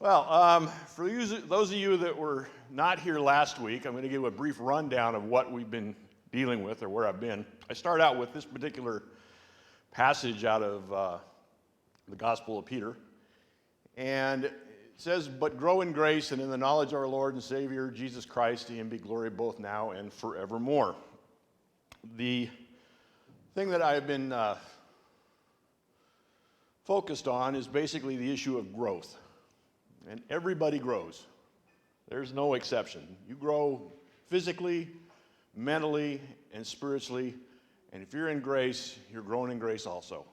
For those of you that were not here last week, I'm going to give a brief rundown of what we've been dealing with or where I've been. I start out with this particular passage out of the Gospel of Peter. And it says, "But grow in grace and in the knowledge of our Lord and Savior, Jesus Christ, to him be glory both now and forevermore." The thing that I've been focused on is basically the issue of growth. And everybody grows. There's no exception. You grow physically, mentally, and spiritually. And if you're in grace, you're growing in grace also.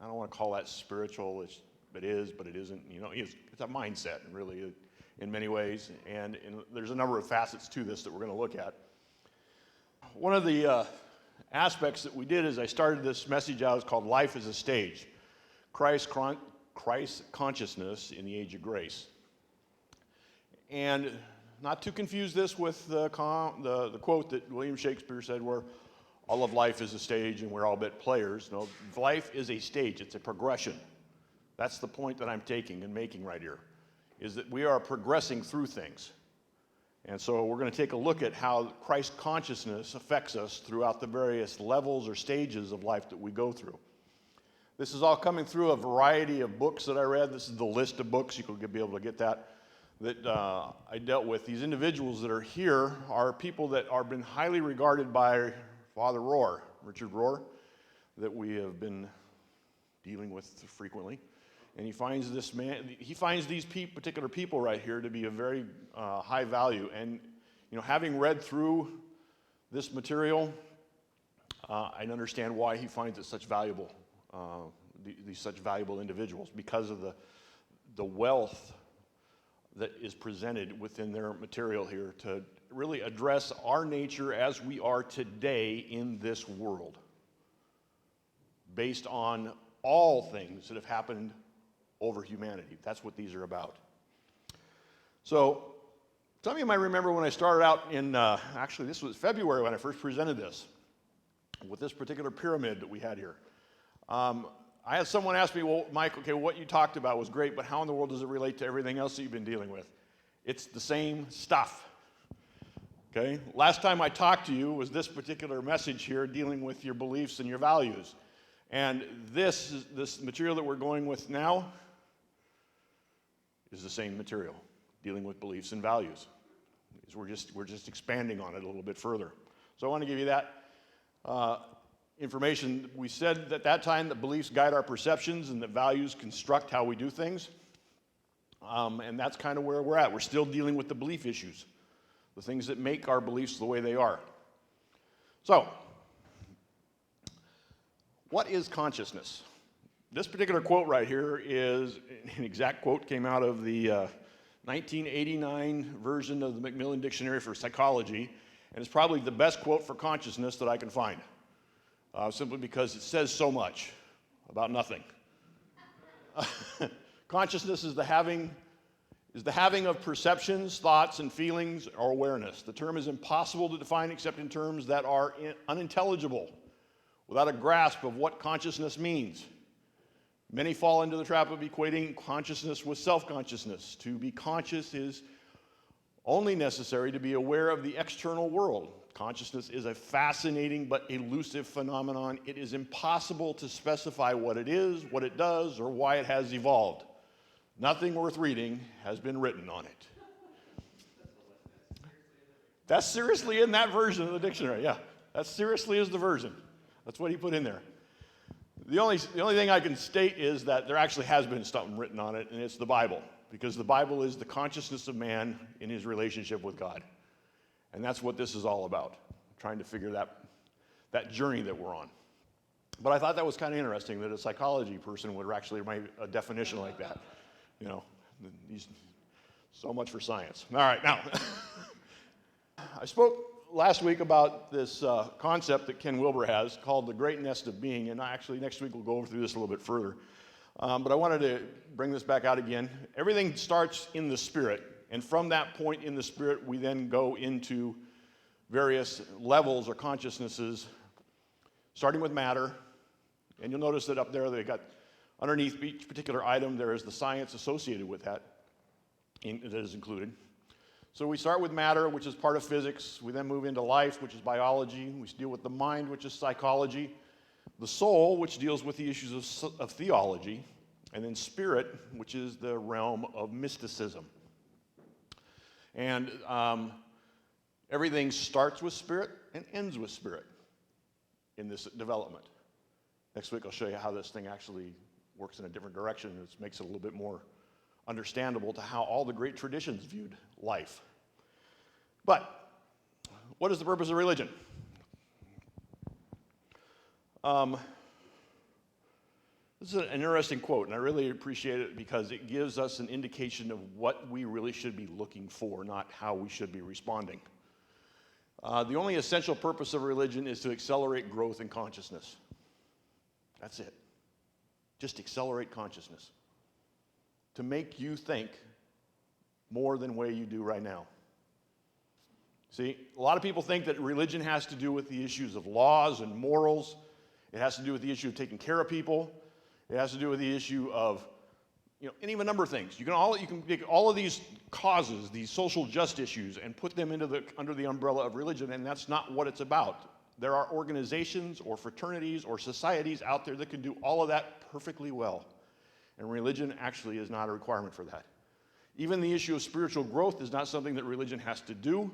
I don't want to call that spiritual. It is, but it isn't. You know, it's a mindset, really, in many ways. And there's a number of facets to this that we're going to look at. One of the aspects that we did is I started this message out. It's called Life as a Stage. Christ consciousness in the age of grace. And not to confuse this with the quote that William Shakespeare said, where all of life is a stage and we're all but players. No, life is a stage. It's a progression. That's the point that I'm taking and making right here, is that we are progressing through things. And so we're going to take a look at how Christ consciousness affects us throughout the various levels or stages of life that we go through. This is all coming through a variety of books that I read. This is the list of books. You could be able to get that I dealt with. These individuals that are here are people that are been highly regarded by Father Rohr, Richard Rohr, that we have been dealing with frequently. And he finds these particular people right here to be a very high value. And having read through this material, I understand why he finds it such valuable. These such valuable individuals, because of the wealth that is presented within their material here to really address our nature as we are today in this world, based on all things that have happened over humanity. That's what these are about. So some of you might remember when I started out in, actually this was February when I first presented this, with this particular pyramid that we had here. I had someone ask me, well, Mike, okay, what you talked about was great, but how in the world does it relate to everything else that you've been dealing with? It's the same stuff, okay? Last time I talked to you was this particular message here dealing with your beliefs and your values. And this material that we're going with now is the same material, dealing with beliefs and values. We're just expanding on it a little bit further. So I want to give you that information. We said at that time that beliefs guide our perceptions and that values construct how we do things. And that's kind of where we're at. We're still dealing with the belief issues, the things that make our beliefs the way they are. So, what is consciousness? This particular quote right here is an exact quote, came out of the 1989 version of the Macmillan Dictionary for Psychology, and it's probably the best quote for consciousness that I can find. Simply because it says so much about nothing. Consciousness is the having of perceptions, thoughts, and feelings or awareness. The term is impossible to define except in terms that are unintelligible, without a grasp of what consciousness means. Many fall into the trap of equating consciousness with self-consciousness. To be conscious is only necessary to be aware of the external world. Consciousness is a fascinating but elusive phenomenon. It is impossible to specify what it is, what it does, or why it has evolved. Nothing worth reading has been written on it. That's seriously in that version of the dictionary, yeah. That seriously is the version. That's what he put in there. The only thing I can state is that there actually has been something written on it, and it's the Bible, because the Bible is the consciousness of man in his relationship with God. And that's what this is all about, trying to figure that journey that we're on. But I thought that was kind of interesting that a psychology person would actually write a definition like that. So much for science. All right, now, I spoke last week about this concept that Ken Wilber has called the Great Nest of Being, and actually next week we'll go through this a little bit further. But I wanted to bring this back out again. Everything starts in the spirit. And from that point in the spirit, we then go into various levels or consciousnesses, starting with matter. And you'll notice that up there, they got underneath each particular item, there is the science associated with that. that is included. So we start with matter, which is part of physics. We then move into life, which is biology. We deal with the mind, which is psychology. The soul, which deals with the issues of theology. And then spirit, which is the realm of mysticism. And everything starts with spirit and ends with spirit in this development. Next week I'll show you how this thing actually works in a different direction. It makes it a little bit more understandable to how all the great traditions viewed life. But what is the purpose of religion? This is an interesting quote, and I really appreciate it because it gives us an indication of what we really should be looking for, not how we should be responding. The only essential purpose of religion is to accelerate growth in consciousness. That's it. Just accelerate consciousness. To make you think more than the way you do right now. See, a lot of people think that religion has to do with the issues of laws and morals. It has to do with the issue of taking care of people. It has to do with the issue of, any of a number of things. You can take all of these causes, these social just issues, and put them under the umbrella of religion, and that's not what it's about. There are organizations or fraternities or societies out there that can do all of that perfectly well. And religion actually is not a requirement for that. Even the issue of spiritual growth is not something that religion has to do,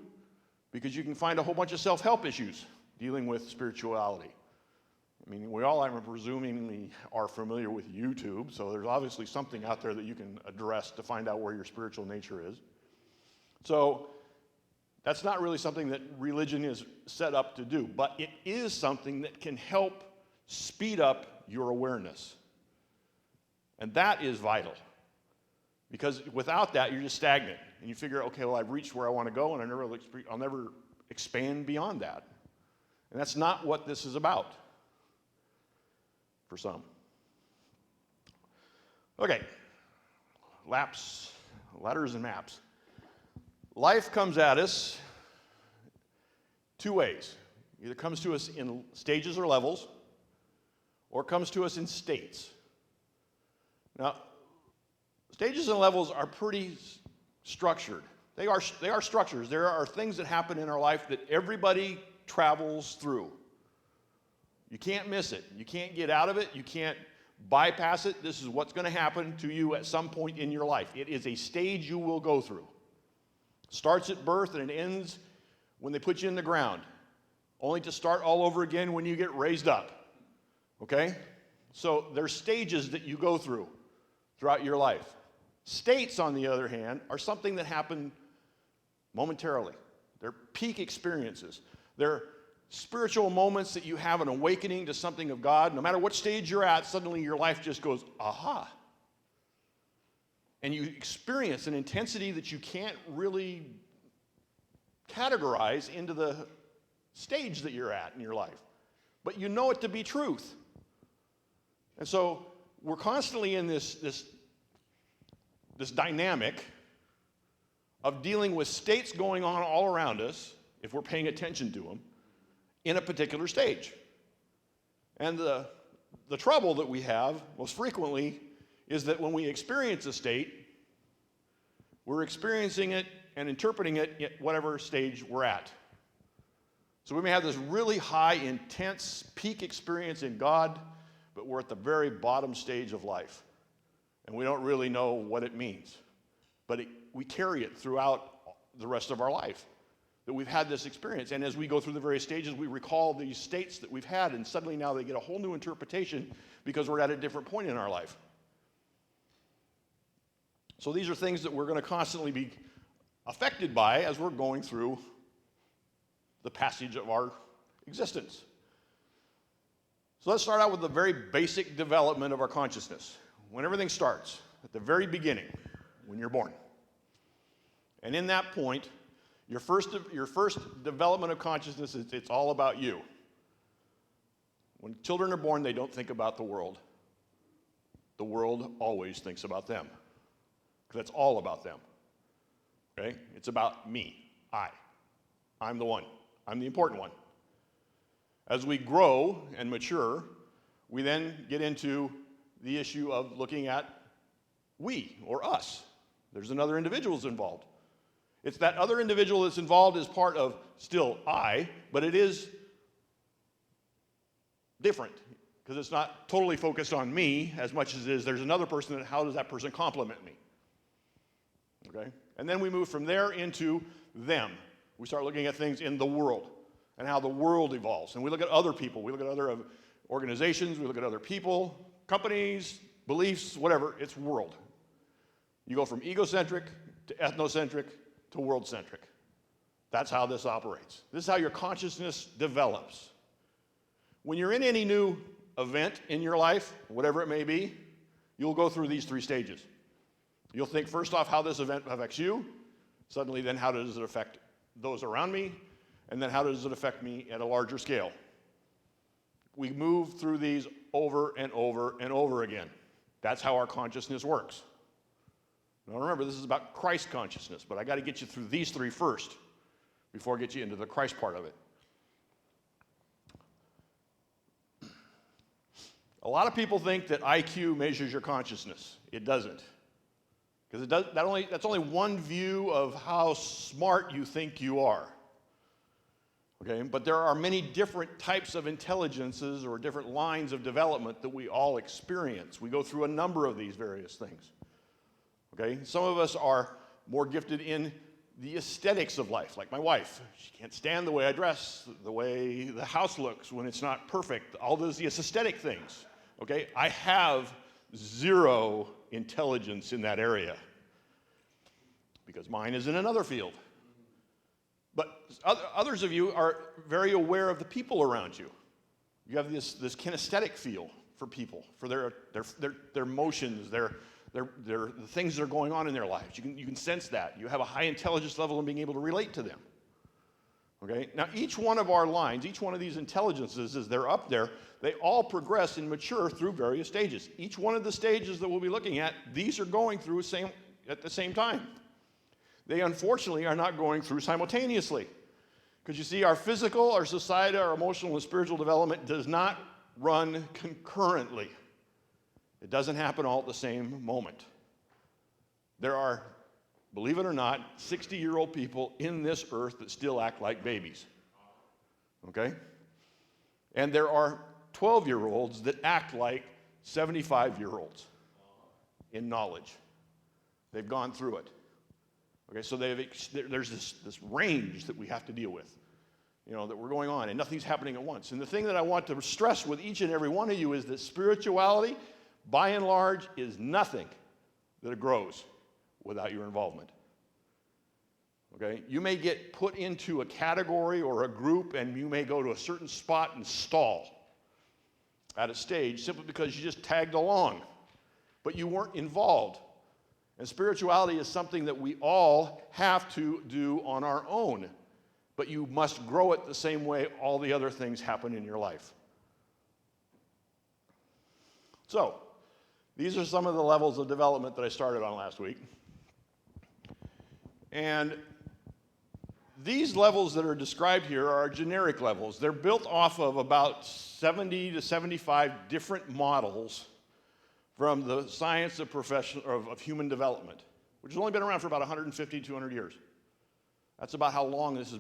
because you can find a whole bunch of self-help issues dealing with spirituality. I mean, we all, I'm presuming, are familiar with YouTube, so there's obviously something out there that you can address to find out where your spiritual nature is. So that's not really something that religion is set up to do, but it is something that can help speed up your awareness. And that is vital. Because without that, you're just stagnant. And you figure, okay, well, I've reached where I want to go, and I'll never expand beyond that. And that's not what this is about. For some. Okay. Ladders and maps. Life comes at us two ways. Either comes to us in stages or levels, or comes to us in states. Now, stages and levels are pretty structured. They are structures. There are things that happen in our life that everybody travels through. You can't miss it. You can't get out of it. You can't bypass it. This is what's going to happen to you at some point in your life. It is a stage you will go through. It starts at birth and it ends when they put you in the ground, only to start all over again when you get raised up. Okay? So there's stages that you go through throughout your life. States, on the other hand, are something that happen momentarily. They're peak experiences. They're spiritual moments that you have an awakening to something of God. No matter what stage you're at, suddenly your life just goes, aha. And you experience an intensity that you can't really categorize into the stage that you're at in your life. But you know it to be truth. And so we're constantly in this dynamic of dealing with states going on all around us, if we're paying attention to them, in a particular stage. And the trouble that we have most frequently is that when we experience a state, we're experiencing it and interpreting it at whatever stage we're at. So we may have this really high, intense, peak experience in God, but we're at the very bottom stage of life. And we don't really know what it means. But we carry it throughout the rest of our life, that we've had this experience. And as we go through the various stages, we recall these states that we've had, and suddenly now they get a whole new interpretation because we're at a different point in our life. So these are things that we're going to constantly be affected by as we're going through the passage of our existence. So let's start out with the very basic development of our consciousness. When everything starts, at the very beginning, when you're born. And in that point, your first development of consciousness is it's all about you. When children are born, they don't think about the world. The world always thinks about them. Because that's all about them. Okay? It's about me. I'm the one. I'm the important one. As we grow and mature, we then get into the issue of looking at we, or us. There's another individual that's involved. It's that other individual that's involved as part of still I, but it is different because it's not totally focused on me as much as it is there's another person, and how does that person complement me? Okay? And then we move from there into them. We start looking at things in the world and how the world evolves. And we look at other people. We look at other organizations. We look at other people, companies, beliefs, whatever. It's world. You go from egocentric to ethnocentric to world-centric. That's how this operates. This is how your consciousness develops. When you're in any new event in your life, whatever it may be, you'll go through these 3 stages. You'll think first off how this event affects you, suddenly then how does it affect those around me, and then how does it affect me at a larger scale. We move through these over and over and over again. That's how our consciousness works. Now remember, this is about Christ consciousness, but I got to get you through these 3 first before I get you into the Christ part of it. A lot of people think that IQ measures your consciousness. It doesn't. Because that's only one view of how smart you think you are. Okay? But there are many different types of intelligences or different lines of development that we all experience. We go through a number of these various things. Okay? Some of us are more gifted in the aesthetics of life, like my wife. She can't stand the way I dress, the way the house looks when it's not perfect, all those aesthetic things. Okay? I have 0 intelligence in that area because mine is in another field. But others of you are very aware of the people around you. You have this kinesthetic feel for people, for their motions, the things that are going on in their lives. You can sense that. You have a high intelligence level in being able to relate to them. Okay? Now, each one of our lines, each one of these intelligences, as they're up there, they all progress and mature through various stages. Each one of the stages that we'll be looking at, these are going through at the same time. They, unfortunately, are not going through simultaneously. Because you see, our physical, our societal, our emotional, and spiritual development does not run concurrently. It doesn't happen all at the same moment. There are, believe it or not, 60-year-old people in this earth that still act like babies. Okay? And there are 12-year-olds that act like 75-year-olds in knowledge. They've gone through it. Okay, so there's this range that we have to deal with, that we're going on, and nothing's happening at once. And the thing that I want to stress with each and every one of you is that spirituality, by and large, is nothing that grows without your involvement. Okay? You may get put into a category or a group, and you may go to a certain spot and stall at a stage simply because you just tagged along, but you weren't involved. And spirituality is something that we all have to do on our own, but you must grow it the same way all the other things happen in your life. So, these are some of the levels of development that I started on last week. And these levels that are described here are generic levels. They're built off of about 70 to 75 different models from the science of human development, which has only been around for about 150, 200 years. That's about how long this has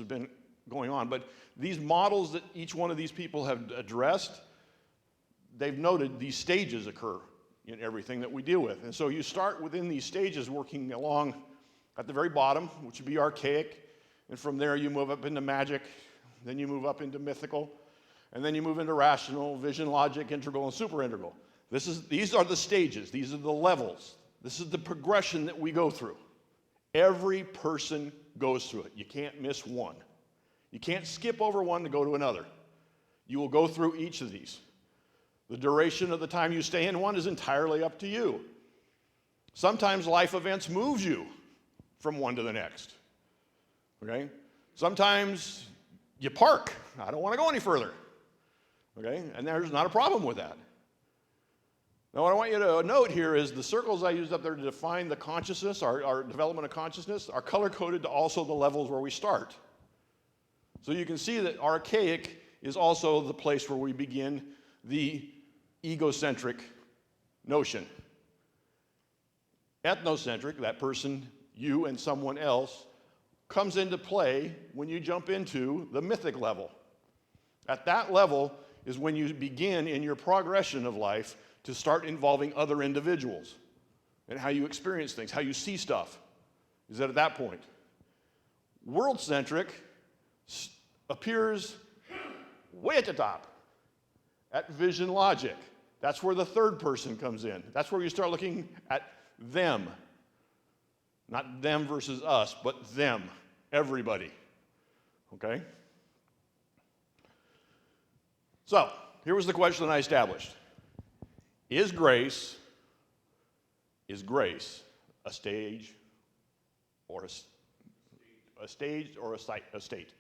been going on. But these models that each one of these people have addressed, they've noted these stages occur in everything that we deal with. And so you start within these stages working along at the very bottom, which would be archaic, and from there you move up into magic, then you move up into mythical, and then you move into rational, vision, logic, integral, and super-integral. These are the stages. These are the levels. This is the progression that we go through. Every person goes through it. You can't miss one. You can't skip over one to go to another. You will go through each of these. The duration of the time you stay in one is entirely up to you. Sometimes life events move you from one to the next. Okay? Sometimes you park. I don't want to go any further. Okay? And there's not a problem with that. Now, what I want you to note here is the circles I used up there to define the consciousness, our development of consciousness, are color-coded to also the levels where we start. So you can see that archaic is also the place where we begin the egocentric notion. Ethnocentric, that person, you and someone else, comes into play when you jump into the mythic level. At that level is when you begin in your progression of life to start involving other individuals and how you experience things, how you see stuff, is at that point. World-centric appears way at the top, at vision logic. That's where the third person comes in. That's where you start looking at them. Not them versus us, but them, everybody. Okay? So, here was the question I established. Is grace a stage or a stage or a state?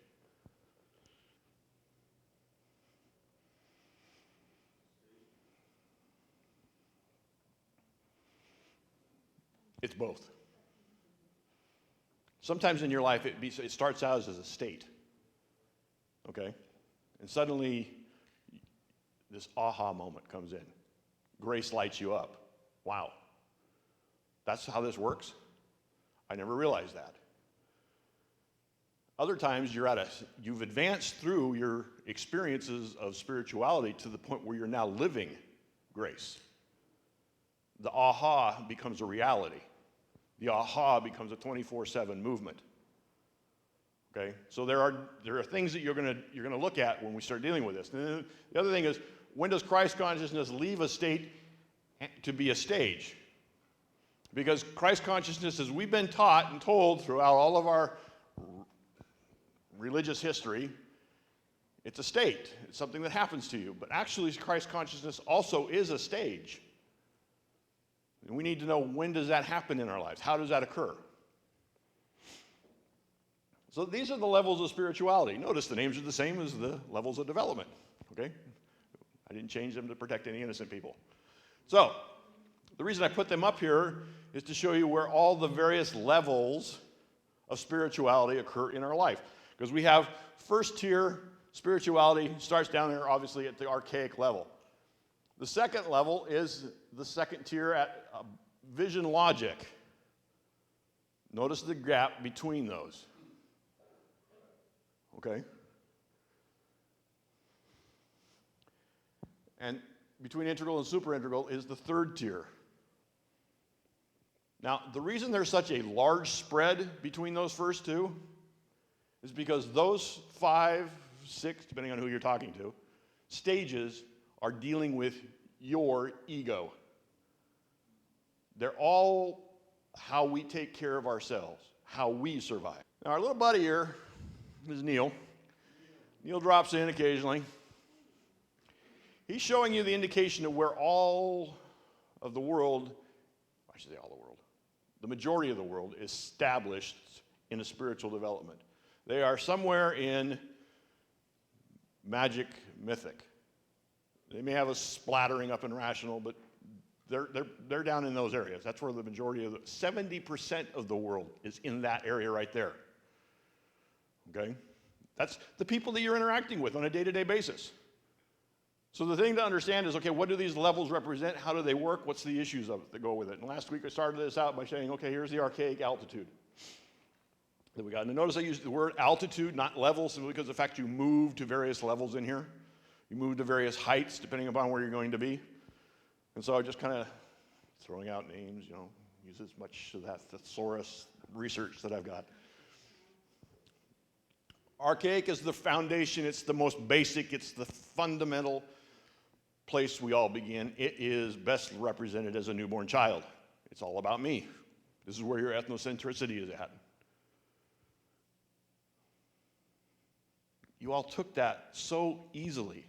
It's both. Sometimes in your life it starts out as a state, okay? And suddenly this aha moment comes in. Grace lights you up. Wow, that's how this works? I never realized that. Other times you've advanced through your experiences of spirituality to the point where you're now living grace. The aha becomes a reality. The aha becomes a 24/7 movement. Okay? So there are things that you're gonna look at when we start dealing with this. And the other thing is, when does Christ consciousness leave a state to be a stage? Because Christ consciousness, as we've been taught and told throughout all of our religious history, it's a state. It's something that happens to you. But actually, Christ consciousness also is a stage. And we need to know, when does that happen in our lives? How does that occur? So these are the levels of spirituality. Notice the names are the same as the levels of development, okay? I didn't change them to protect any innocent people. So the reason I put them up here is to show you where all the various levels of spirituality occur in our life. Because we have first tier spirituality, starts down there obviously at the archaic level. The second level is the second tier at vision logic. Notice the gap between those. Okay? And between integral and superintegral is the third tier. Now, the reason there's such a large spread between those first two is because those 5, 6, depending on who you're talking to, stages are dealing with your ego. They're all how we take care of ourselves, how we survive. Now, our little buddy here is Neil. Neil drops in occasionally. He's showing you the indication of where all of the world, I should say all the world, the majority of the world is established in a spiritual development. They are somewhere in magic, mythic. They may have a splattering up in rational, but they're down in those areas. That's where the majority of 70% of the world is in that area right there. Okay? That's the people that you're interacting with on a day-to-day basis. So the thing to understand is, okay, what do these levels represent? How do they work? What's the issues of it that go with it? And last week I started this out by saying, okay, here's the archaic altitude that we got. And notice I used the word altitude, not level, simply because of the fact you move to various levels in here. You move to various heights depending upon where you're going to be. And so I just kind of throwing out names, use as much of that thesaurus research that I've got. Archaic is the foundation. It's the most basic. It's the fundamental place we all begin. It is best represented as a newborn child. It's all about me. This is where your ethnocentricity is at. You all took that so easily.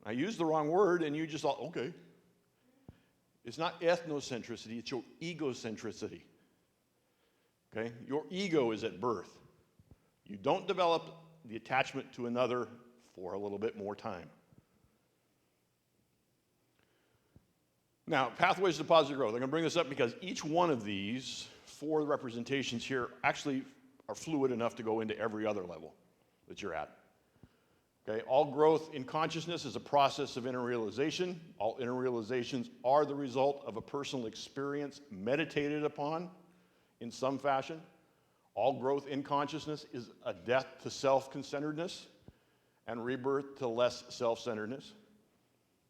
I used the wrong word, and you just thought, okay. It's not ethnocentricity, it's your egocentricity. Okay? Your ego is at birth. You don't develop the attachment to another for a little bit more time. Now, pathways to positive growth. I'm going to bring this up because each one of these 4 representations here actually are fluid enough to go into every other level that you're at. Okay, all growth in consciousness is a process of inner realization. All inner realizations are the result of a personal experience meditated upon in some fashion. All growth in consciousness is a death to self-centeredness and rebirth to less self-centeredness.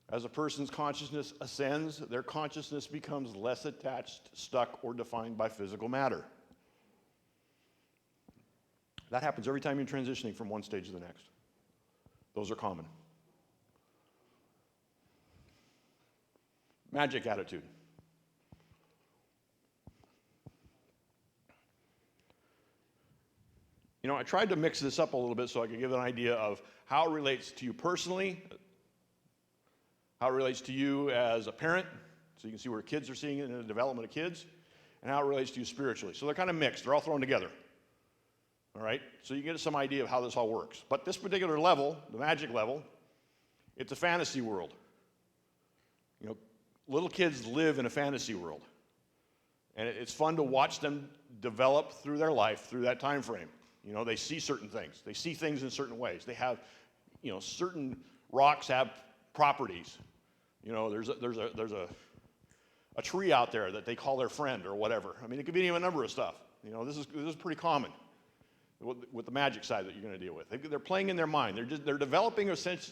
As a person's consciousness ascends, their consciousness becomes less attached, stuck, or defined by physical matter. That happens every time you're transitioning from one stage to the next. Those are common. Magic attitude. You know, I tried to mix this up a little bit so I could give an idea of how it relates to you personally, how it relates to you as a parent, so you can see where kids are seeing it in the development of kids, and how it relates to you spiritually. So they're kind of mixed. They're all thrown together. All right? So you get some idea of how this all works. But this particular level, the magic level, it's a fantasy world. You know, little kids live in a fantasy world. And it's fun to watch them develop through their life, through that time frame. You know, they see certain things. They see things in certain ways. They have, you know, certain rocks have properties. You know, there's a tree out there that they call their friend or whatever. I mean, it could be any number of stuff. You know, this is pretty common with the magic side that you're going to deal with. They're playing in their mind. They're developing a sense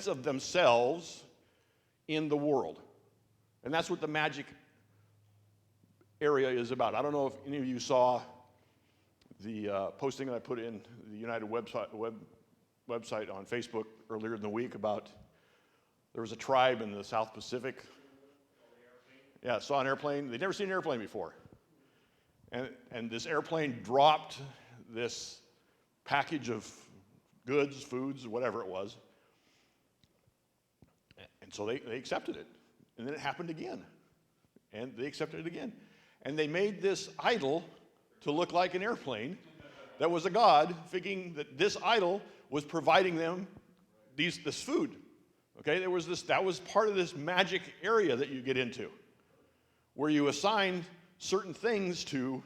of themselves in the world. And that's what the magic area is about. I don't know if any of you saw the posting that I put in the United website on Facebook earlier in the week about there was a tribe in the South Pacific. Yeah, saw an airplane. They'd never seen an airplane before. And this airplane dropped this package of goods, foods, whatever it was. And so they accepted it. And then it happened again. And they accepted it again. And they made this idol to look like an airplane that was a god, thinking that this idol was providing them this food. Okay, that was part of this magic area that you get into, where you assign certain things to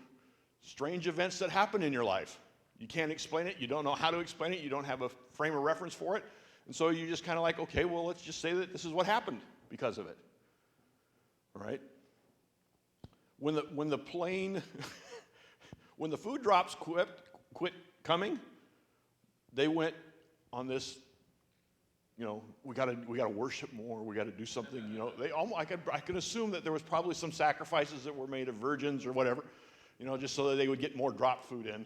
strange events that happen in your life. You can't explain it. You don't know how to explain it. You don't have a frame of reference for it. And so you just kind of like, okay, well, let's just say that this is what happened because of it. All right? When the plane, when the food drops quit coming, they went on this, you know, we gotta worship more. We gotta do something. You know, I could assume that there was probably some sacrifices that were made of virgins or whatever, you know, just so that they would get more drop food in.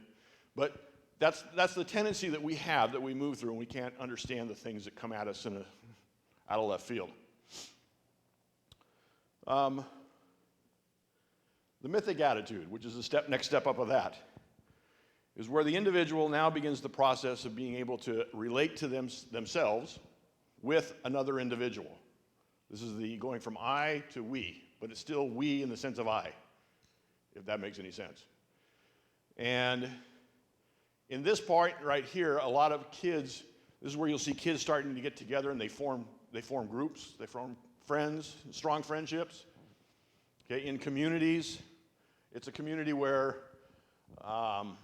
But that's the tendency that we have, that we move through, and we can't understand the things that come at us out of left field. The mythic attitude, which is the next step up of that, is where the individual now begins the process of being able to relate to themselves with another individual. This is the going from I to we, but it's still we in the sense of I, if that makes any sense. And in this part right here, a lot of kids, this is where you'll see kids starting to get together and they form groups, they form friends, strong friendships. Okay, in communities, it's a community where, well,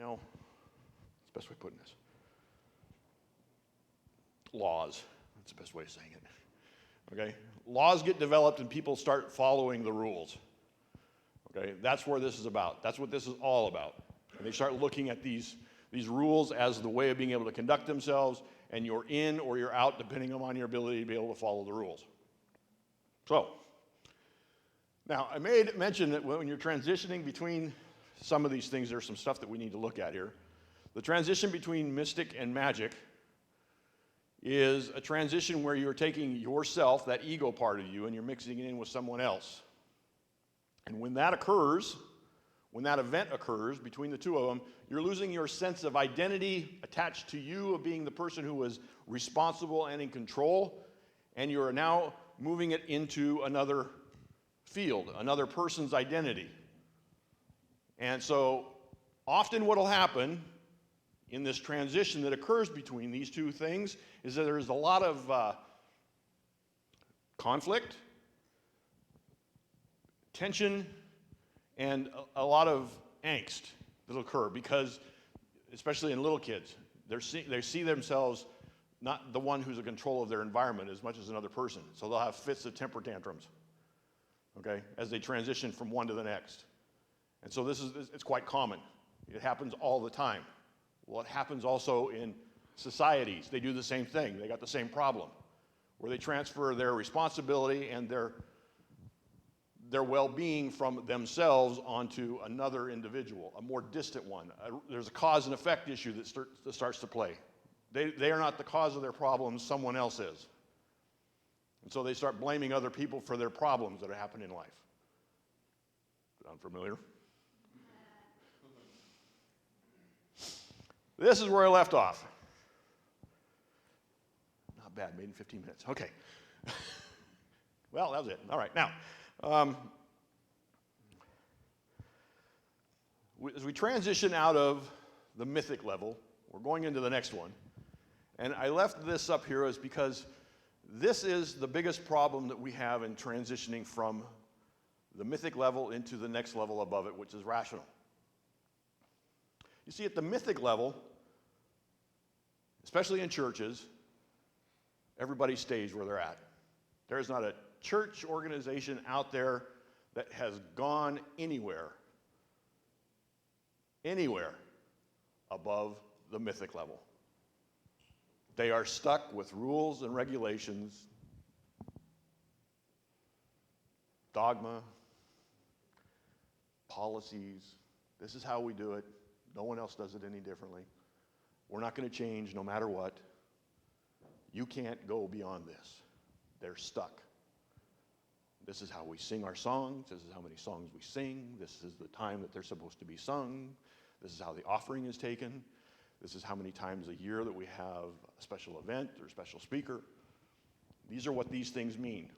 what's the best way of putting this? Laws, that's the best way of saying it. Okay, laws get developed and people start following the rules. Okay, that's where this is about. That's what this is all about. And they start looking at these rules as the way of being able to conduct themselves, and you're in or you're out depending on your ability to be able to follow the rules. So, now I made mention that when you're transitioning between some of these things, there's some stuff that we need to look at here. The transition between mystic and magic is a transition where you're taking yourself, that ego part of you, and you're mixing it in with someone else. And when that occurs, when that event occurs between the two of them, you're losing your sense of identity attached to you of being the person who was responsible and in control, and you're now moving it into another field, another person's identity. And so often what will happen in this transition that occurs between these two things is that there's a lot of conflict, tension, and a lot of angst that'll occur because, especially in little kids, They see themselves not the one who's in control of their environment as much as another person. So they'll have fits of temper tantrums, okay, as they transition from one to the next. And so it's quite common. It happens all the time. Well, it happens also in societies. They do the same thing. They got the same problem, where they transfer their responsibility and their well-being from themselves onto another individual, a more distant one. There's a cause and effect issue that starts to play. They are not the cause of their problems, someone else is. And so they start blaming other people for their problems that happen in life. Sound familiar? This is where I left off. Not bad, made in 15 minutes. Okay. Well, that was it. All right, now, as we transition out of the mythic level, we're going into the next one. And I left this up here is because this is the biggest problem that we have in transitioning from the mythic level into the next level above it, which is rational. You see, at the mythic level, especially in churches, everybody stays where they're at. There's not a church organization out there that has gone anywhere above the mythic level. They are stuck with rules and regulations, dogma, policies. This is how we do it. No one else does it any differently. We're not going to change no matter what. You can't go beyond this. They're stuck. This is how we sing our songs. This is how many songs we sing. This is the time that they're supposed to be sung. This is how the offering is taken. This is how many times a year that we have a special event or a special speaker. These are what these things mean.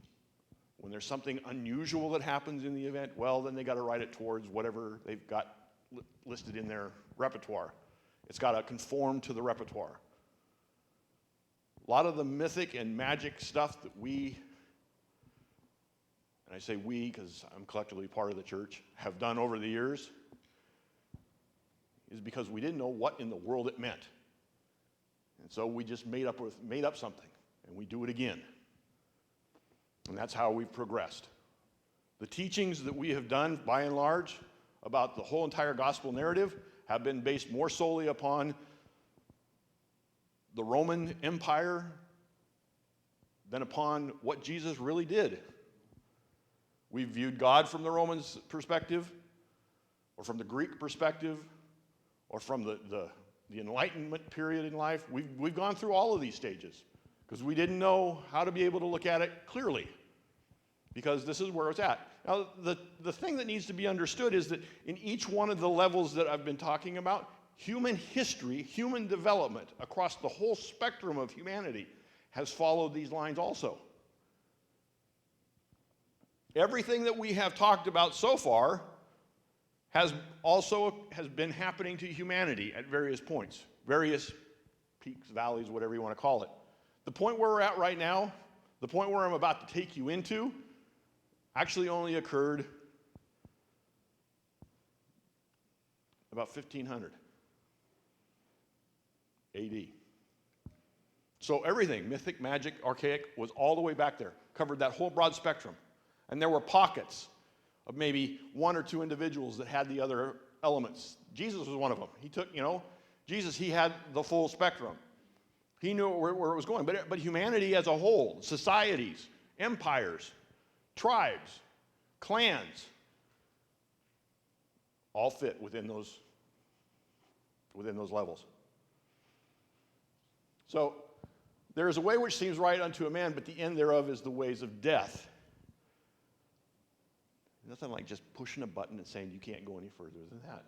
When there's something unusual that happens in the event, well, then they got to write it towards whatever they've got listed in their repertoire. It's got to conform to the repertoire. A lot of the mythic and magic stuff that we, and I say we because I'm collectively part of the church, have done over the years is because we didn't know what in the world it meant. And so we just made up something, and we do it again. And that's how we've progressed. The teachings that we have done, by and large, about the whole entire gospel narrative have been based more solely upon the Roman Empire than upon what Jesus really did. We've viewed God from the Romans' perspective, or from the Greek perspective, or from the Enlightenment period in life. We've gone through all of these stages because we didn't know how to be able to look at it clearly, because this is where it's at. Now, the thing that needs to be understood is that in each one of the levels that I've been talking about, human history, human development across the whole spectrum of humanity has followed these lines also. Everything that we have talked about so far has been happening to humanity at various points, various peaks, valleys, whatever you want to call it. The point where we're at right now, the point where I'm about to take you into, actually only occurred about 1500 AD. So everything, mythic, magic, archaic, was all the way back there, covered that whole broad spectrum. And there were pockets of maybe one or two individuals that had the other elements. Jesus was one of them. He took, Jesus, he had the full spectrum. He knew where it was going. But humanity as a whole, societies, empires, tribes, clans, all fit within those levels. So there is a way which seems right unto a man, but the end thereof is the ways of death. Nothing like just pushing a button and saying you can't go any further than that.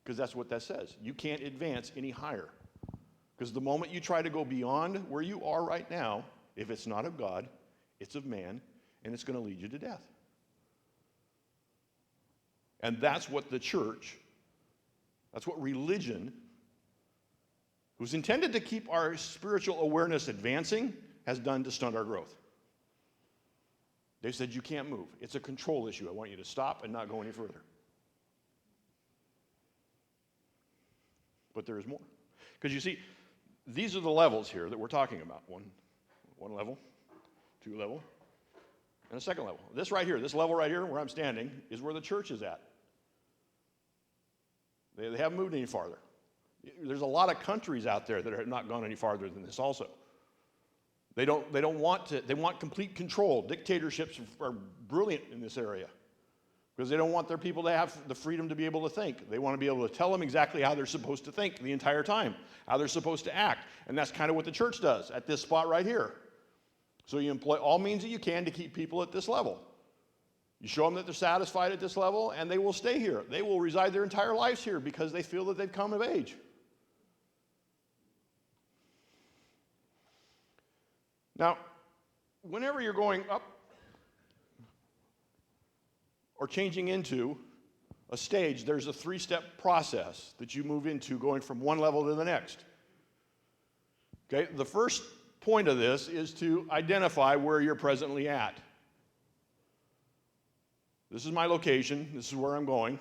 Because that's what that says. You can't advance any higher. Because the moment you try to go beyond where you are right now, if it's not of God, it's of man, and it's going to lead you to death. And that's what the church, that's what religion, who's intended to keep our spiritual awareness advancing, has done to stunt our growth. They said, you can't move. It's a control issue. I want you to stop and not go any further. But there is more. Because you see, these are the levels here that we're talking about. One level, two level, and a second level. This right here, this level right here where I'm standing, is where the church is at. They haven't moved any farther. There's a lot of countries out there that have not gone any farther than this also. They want complete control. Dictatorships are brilliant in this area because they don't want their people to have the freedom to be able to think. They want to be able to tell them exactly how they're supposed to think the entire time, how they're supposed to act. And that's kind of what the church does at this spot right here. So you employ all means that you can to keep people at this level. You show them that they're satisfied at this level, and they will stay here. They will reside their entire lives here because they feel that they've come of age. Now, whenever you're going up or changing into a stage, there's a three-step process that you move into going from one level to the next. Okay, the first point of this is to identify where you're presently at. This is my location. This is where I'm going.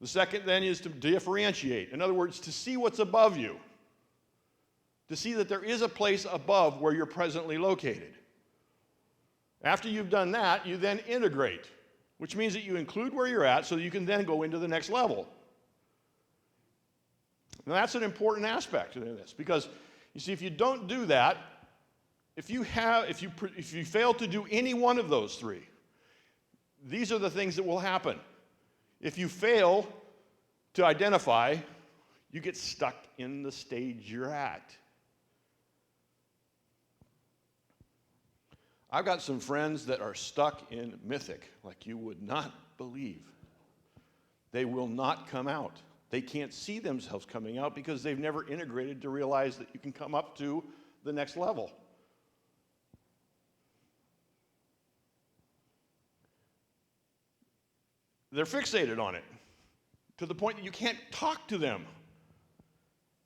The second then is to differentiate. In other words, to see what's above you. To see that there is a place above where you're presently located. After you've done that, you then integrate, which means that you include where you're at so that you can then go into the next level. Now that's an important aspect in this because, you see, if you don't do that, if you fail to do any one of those three, these are the things that will happen. If you fail to identify, you get stuck in the stage you're at. I've got some friends that are stuck in Mythic like you would not believe. They will not come out. They can't see themselves coming out because they've never integrated to realize that you can come up to the next level. They're fixated on it to the point that you can't talk to them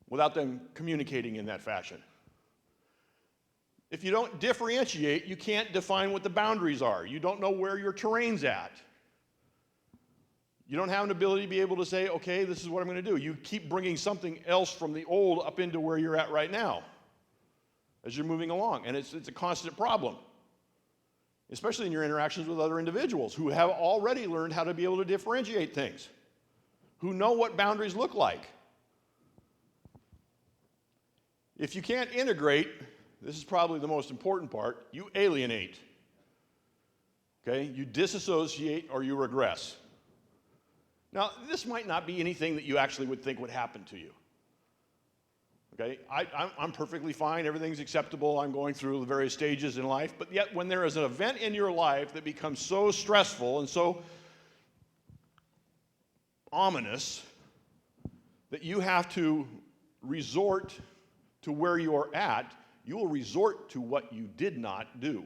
without them communicating in that fashion. If you don't differentiate, you can't define what the boundaries are. You don't know where your terrain's at. You don't have an ability to be able to say, okay, this is what I'm going to do. You keep bringing something else from the old up into where you're at right now as you're moving along. And it's a constant problem, especially in your interactions with other individuals who have already learned how to be able to differentiate things, who know what boundaries look like. If you can't integrate, this is probably the most important part, you alienate. Okay? You disassociate or you regress. Now, this might not be anything that you actually would think would happen to you. Okay? I'm perfectly fine. Everything's acceptable. I'm going through the various stages in life. But yet, when there is an event in your life that becomes so stressful and so ominous that you have to resort to where you're at, you will resort to what you did not do.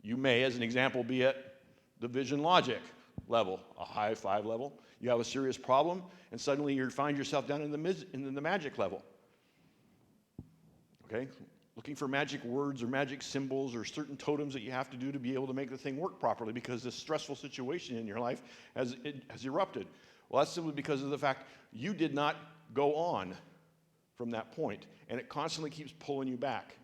You may, as an example, be at the vision logic level, a high 5 level. You have a serious problem, and suddenly you find yourself down in the magic level. Okay? Looking for magic words or magic symbols or certain totems that you have to do to be able to make the thing work properly because this stressful situation in your life has erupted. Well, that's simply because of the fact you did not go on from that point, and it constantly keeps pulling you back.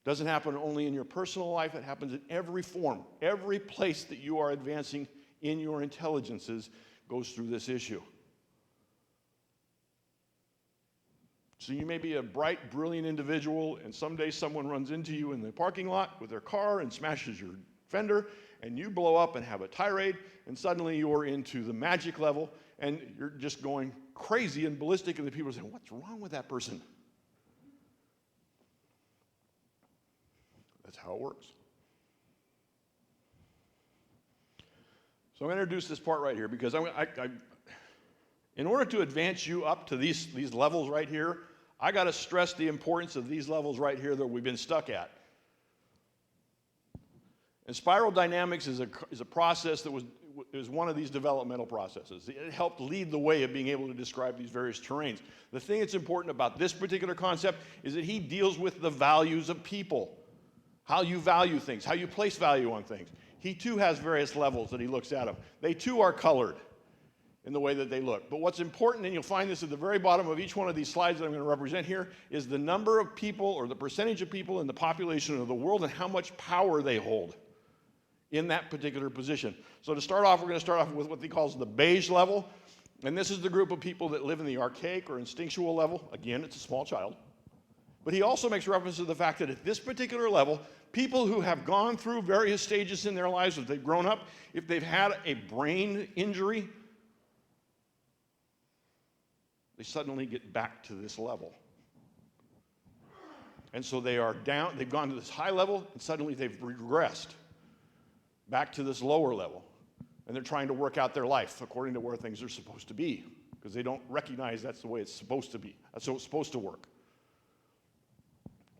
It doesn't happen only in your personal life, it happens in every form. Every place that you are advancing in your intelligences goes through this issue. So you may be a bright, brilliant individual, and someday someone runs into you in the parking lot with their car and smashes your fender, and you blow up and have a tirade, and suddenly you're into the magic level, and you're just going crazy and ballistic, and the people are saying, what's wrong with that person? That's how it works. So I'm going to introduce this part right here because in order to advance you up to these levels right here, I got to stress the importance of these levels right here that we've been stuck at. And spiral dynamics is a process that is one of these developmental processes. It helped lead the way of being able to describe these various terrains. The thing that's important about this particular concept is that he deals with the values of people, how you value things, how you place value on things. He too has various levels that he looks at them. They too are colored. in the way that they look. But what's important, and you'll find this at the very bottom of each one of these slides that I'm going to represent here, is the number of people or the percentage of people in the population of the world and how much power they hold in that particular position. So to start off, we're going to start off with what he calls the beige level. And this is the group of people that live in the archaic or instinctual level. Again, it's a small child. But he also makes reference to the fact that at this particular level, people who have gone through various stages in their lives, if they've grown up, if they've had a brain injury, they suddenly get back to this level. And so they are down, they've gone to this high level, and suddenly they've regressed back to this lower level. And they're trying to work out their life according to where things are supposed to be, because they don't recognize that's the way it's supposed to be. That's how it's supposed to work.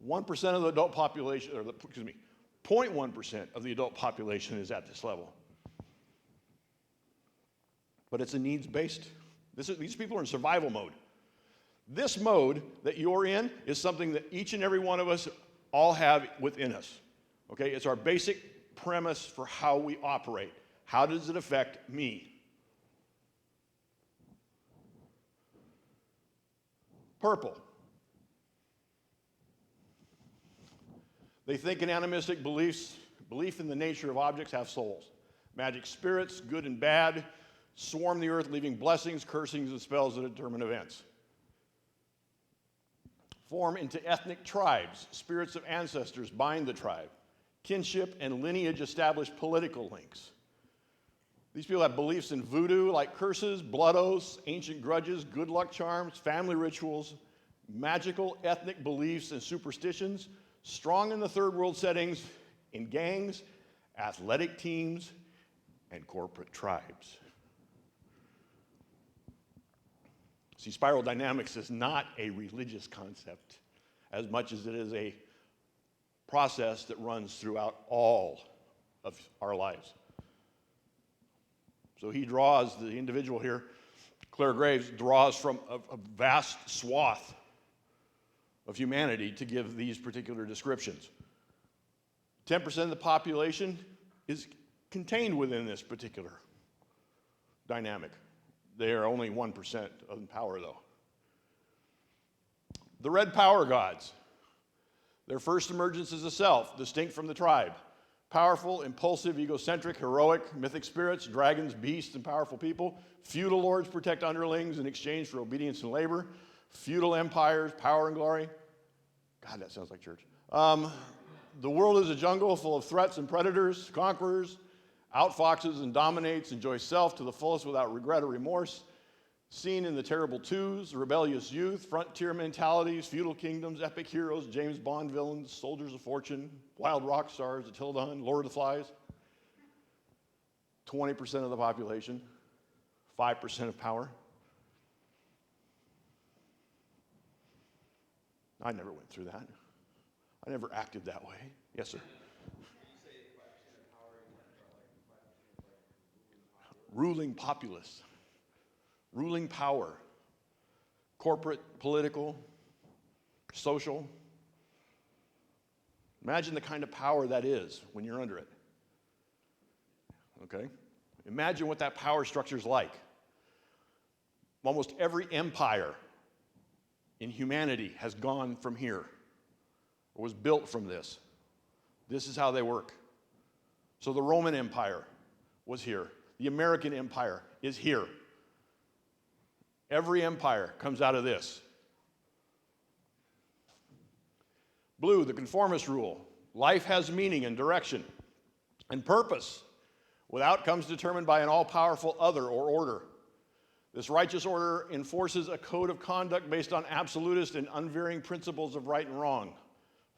1% of the adult population, or 0.1% of the adult population is at this level. But it's a needs-based. These people are in survival mode. This mode that you're in is something that each and every one of us all have within us. Okay, it's our basic premise for how we operate. How does it affect me? Purple. They think in animistic beliefs. Belief in the nature of objects have souls. Magic spirits, good and bad, swarm the earth, leaving blessings, cursings, and spells that determine events. Form into ethnic tribes. Spirits of ancestors bind the tribe. Kinship and lineage establish political links. These people have beliefs in voodoo, like curses, blood oaths, ancient grudges, good luck charms, family rituals, magical ethnic beliefs and superstitions, strong in the third world settings, in gangs, athletic teams, and corporate tribes. See, spiral dynamics is not a religious concept as much as it is a process that runs throughout all of our lives. So he draws, the individual here, Clare Graves, draws from a vast swath of humanity to give these particular descriptions. 10% of the population is contained within this particular dynamic. They are only 1% of the power, though. The red power gods. Their first emergence is a self, distinct from the tribe. Powerful, impulsive, egocentric, heroic, mythic spirits, dragons, beasts, and powerful people. Feudal lords protect underlings in exchange for obedience and labor. Feudal empires, power and glory. God, that sounds like church. The world is a jungle full of threats and predators, conquerors, outfoxes and dominates, enjoys self to the fullest without regret or remorse. Seen in the terrible twos, rebellious youth, frontier mentalities, feudal kingdoms, epic heroes, James Bond villains, soldiers of fortune, wild rock stars, Attila Hun, Lord of the Flies. 20% of the population, 5% of power. I never went through that. I never acted that way. Yes, sir. Ruling populace. Ruling power, corporate, political, social. Imagine the kind of power that is when you're under it. Okay? Imagine what that power structure is like. Almost every empire in humanity has gone from here, or was built from this. This is how they work. So the Roman Empire was here. The American Empire is here. Every empire comes out of this. Blue, the conformist rule. Life has meaning and direction and purpose, with outcomes determined by an all-powerful other or order. This righteous order enforces a code of conduct based on absolutist and unvarying principles of right and wrong.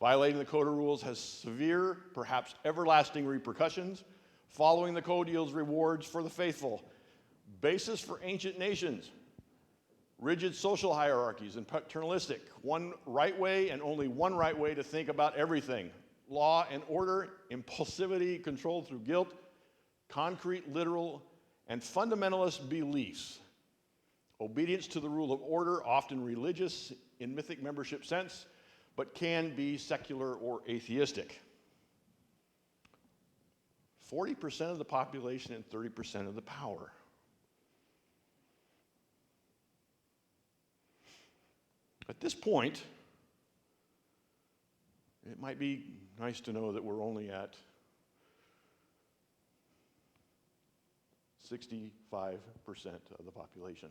Violating the code of rules has severe, perhaps everlasting repercussions. Following the code yields rewards for the faithful. Basis for ancient nations. Rigid social hierarchies and paternalistic. One right way and only one right way to think about everything. Law and order, impulsivity controlled through guilt, concrete, literal, and fundamentalist beliefs. Obedience to the rule of order, often religious in mythic membership sense, but can be secular or atheistic. 40% of the population and 30% of the power. At this point, it might be nice to know that we're only at 65% of the population.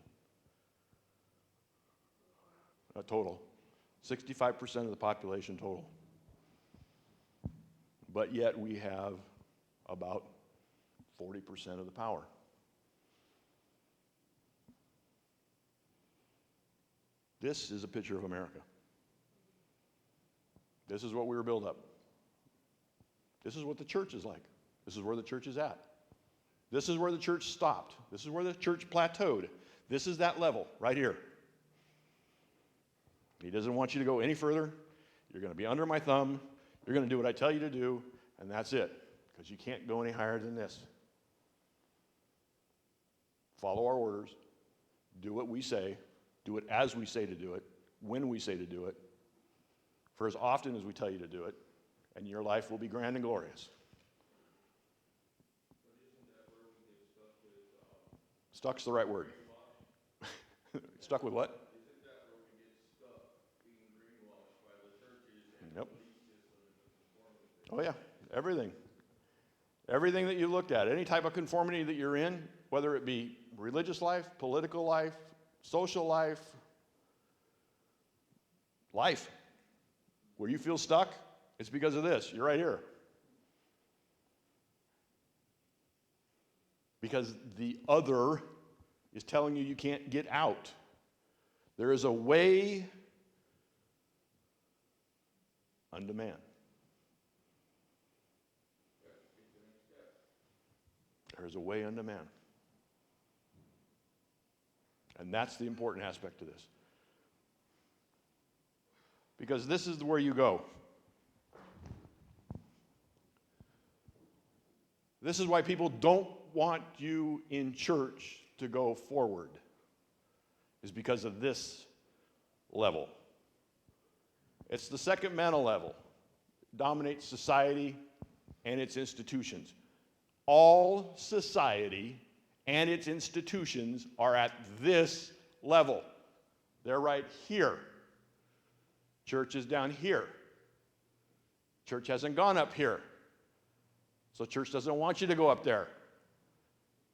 Total. 65% of the population total. But yet we have about 40% of the power. This is a picture of America. This is what we were built up. This is what the church is like. This is where the church is at. This is where the church stopped. This is where the church plateaued. This is that level right here. He doesn't want you to go any further. You're going to be under my thumb. You're going to do what I tell you to do, and that's it, because you can't go any higher than this. Follow our orders. Do what we say. Do it as we say to do it, when we say to do it, for as often as we tell you to do it, and your life will be grand and glorious. Stuck's the right word. Stuck with what? Yep. Oh yeah, everything. Everything that you looked at, any type of conformity that you're in, whether it be religious life, political life, social life, where you feel stuck, it's because of this. You're right here. Because the other is telling you can't get out. There is a way unto man. There is a way unto man. And that's the important aspect to this. Because this is where you go. This is why people don't want you in church to go forward, is because of this level. It's the second mental level. It dominates society and its institutions. All society and its institutions are at this level. They're right here. Church is down here. Church hasn't gone up here. So church doesn't want you to go up there.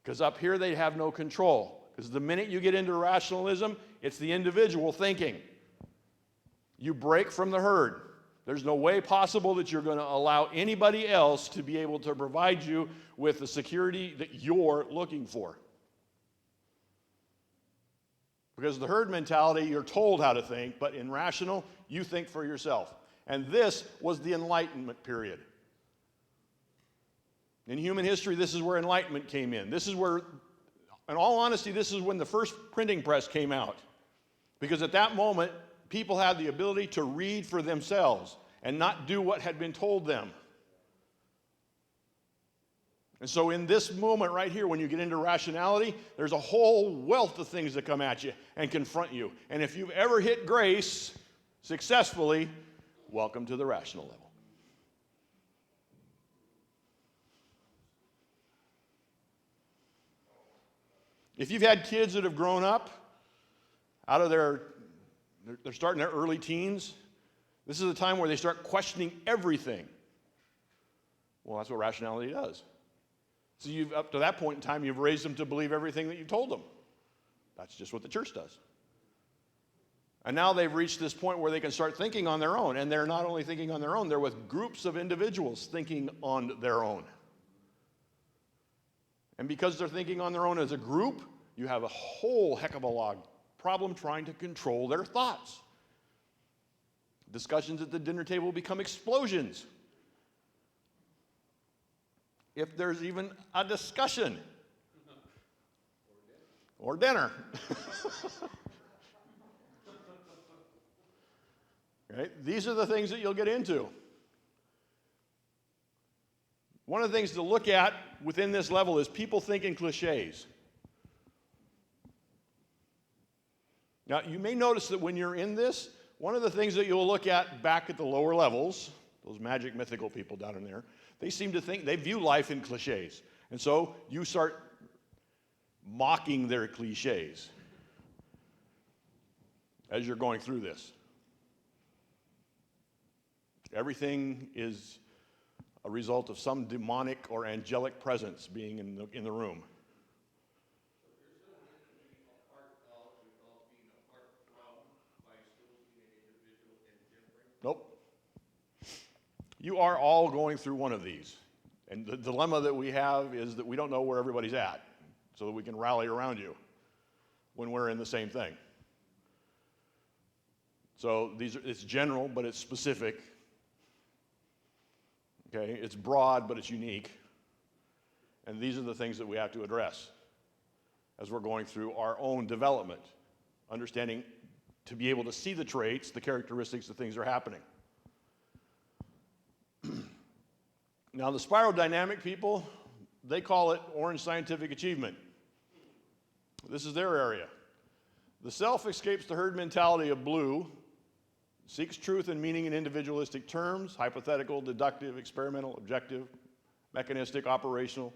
Because up here they have no control. Because the minute you get into rationalism, it's the individual thinking. You break from the herd. There's no way possible that you're going to allow anybody else to be able to provide you with the security that you're looking for. Because the herd mentality, you're told how to think, but in rational, you think for yourself. And this was the Enlightenment period. In human history, this is where Enlightenment came in. This is where, in all honesty, this is when the first printing press came out. Because at that moment, people had the ability to read for themselves and not do what had been told them. And so in this moment right here, when you get into rationality, there's a whole wealth of things that come at you and confront you. And if you've ever hit grace successfully, welcome to the rational level. If you've had kids that have grown up out of they're starting their early teens, this is a time where they start questioning everything. Well, that's what rationality does. So up to that point in time, you've raised them to believe everything that you've told them. That's just what the church does. And now they've reached this point where they can start thinking on their own. And they're not only thinking on their own, they're with groups of individuals thinking on their own. And because they're thinking on their own as a group, you have a whole heck of a lot problem trying to control their thoughts. Discussions at the dinner table become explosions. If there's even a discussion. Or dinner. Right? These are the things that you'll get into. One of the things to look at within this level is people think in cliches. Now, you may notice that when you're in this, one of the things that you'll look at back at the lower levels, those magic mythical people down in there, they seem to think, they view life in cliches. And so you start mocking their cliches. as you're going through this. Everything is a result of some demonic or angelic presence being in the room. Nope. You are all going through one of these. And the dilemma that we have is that we don't know where everybody's at so that we can rally around you when we're in the same thing. So it's general, but it's specific. Okay, it's broad, but it's unique. And these are the things that we have to address as we're going through our own development, understanding to be able to see the traits, the characteristics, the things that are happening. Now, the spiral dynamic people, they call it orange scientific achievement. This is their area. The self escapes the herd mentality of blue, seeks truth and meaning in individualistic terms, hypothetical, deductive, experimental, objective, mechanistic, operational,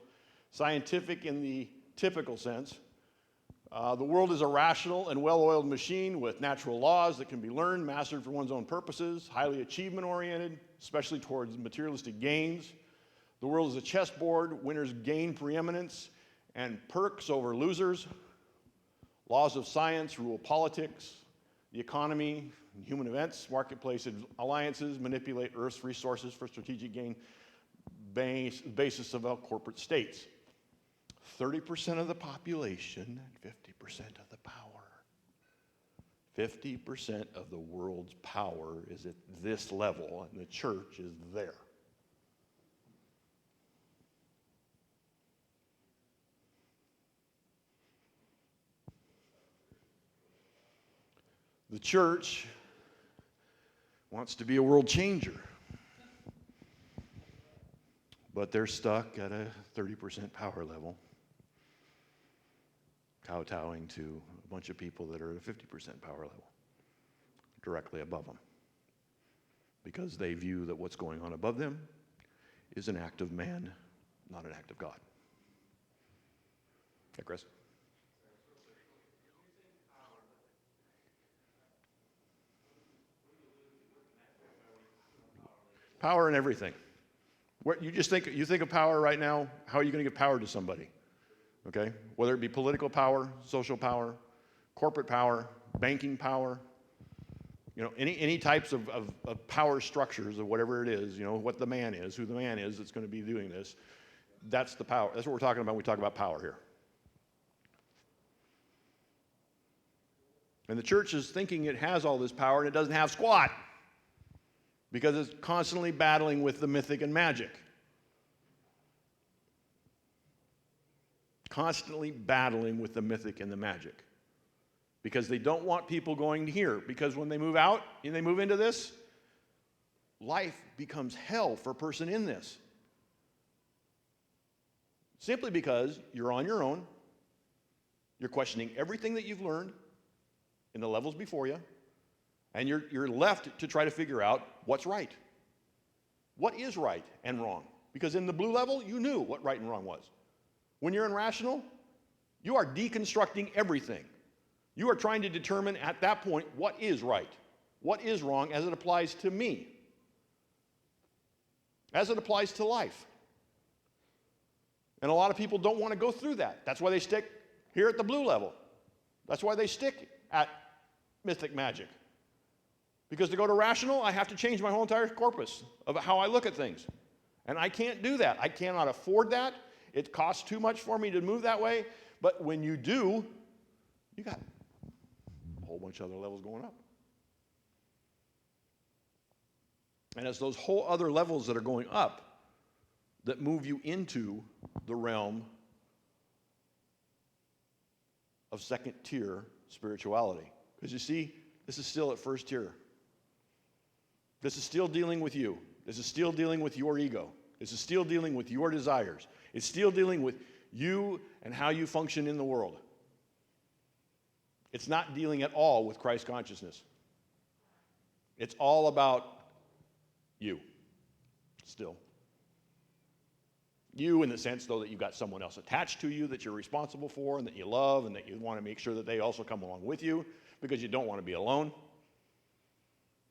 scientific in the typical sense. The world is a rational and well-oiled machine with natural laws that can be learned, mastered for one's own purposes, highly achievement-oriented, especially towards materialistic gains. The world is a chessboard. Winners gain preeminence and perks over losers. Laws of science rule politics, the economy, human events, marketplace alliances manipulate Earth's resources for strategic gain, basis of corporate states. 30% of the population and 50% of the power. 50% of the world's power is at this level, and the church is there. The church wants to be a world changer, but they're stuck at a 30% power level, kowtowing to a bunch of people that are at a 50% power level, directly above them, because they view that what's going on above them is an act of man, not an act of God. Hey, Chris? Power in everything. You think of power right now, how are you going to give power to somebody? Okay? Whether it be political power, social power, corporate power, banking power, any types of power structures of whatever it is, what the man is, who the man is that's going to be doing this. That's the power. That's what we're talking about when we talk about power here. And the church is thinking it has all this power and it doesn't have squat, because it's constantly battling with the mythic and magic. Constantly battling with the mythic and the magic. Because they don't want people going here. Because when they move out and they move into this, life becomes hell for a person in this. Simply because you're on your own, you're questioning everything that you've learned in the levels before you, and you're left to try to figure out what's right. What is right and wrong? Because in the blue level, you knew what right and wrong was. When you're in rational, you are deconstructing everything. You are trying to determine at that point what is right, what is wrong as it applies to me, as it applies to life. And a lot of people don't want to go through that. That's why they stick here at the blue level. That's why they stick at mythic magic. Because to go to rational, I have to change my whole entire corpus of how I look at things. And I can't do that. I cannot afford that. It costs too much for me to move that way. But when you do, you got a whole bunch of other levels going up. And it's those whole other levels that are going up that move you into the realm of second tier spirituality. Because you see, this is still at first tier. This is still dealing with you. This is still dealing with your ego. This is still dealing with your desires. It's still dealing with you and how you function in the world. It's not dealing at all with Christ consciousness. It's all about you, still. You in the sense, though, that you've got someone else attached to you that you're responsible for and that you love and that you want to make sure that they also come along with you. because you don't want to be alone.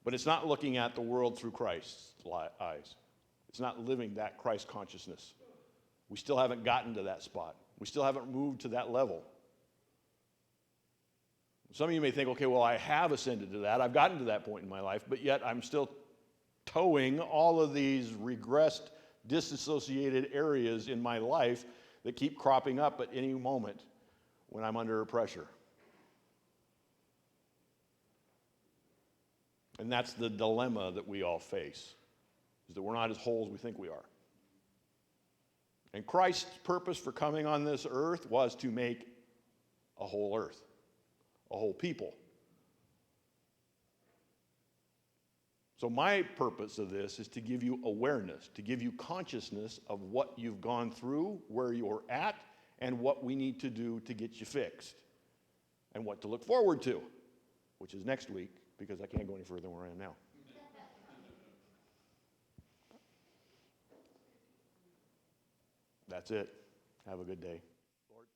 But it's not looking at the world through Christ's eyes. It's not living that Christ consciousness. We still haven't gotten to that spot. We still haven't moved to that level. Some of you may think, okay, well, I have ascended to that. I've gotten to that point in my life, but yet I'm still towing all of these regressed, disassociated areas in my life that keep cropping up at any moment when I'm under pressure. And that's the dilemma that we all face, is that we're not as whole as we think we are. And Christ's purpose for coming on this earth was to make a whole earth, a whole people. So my purpose of this is to give you awareness, to give you consciousness of what you've gone through, where you're at, and what we need to do to get you fixed, and what to look forward to, which is next week, because I can't go any further than where I am now. That's it. Have a good day. Lord,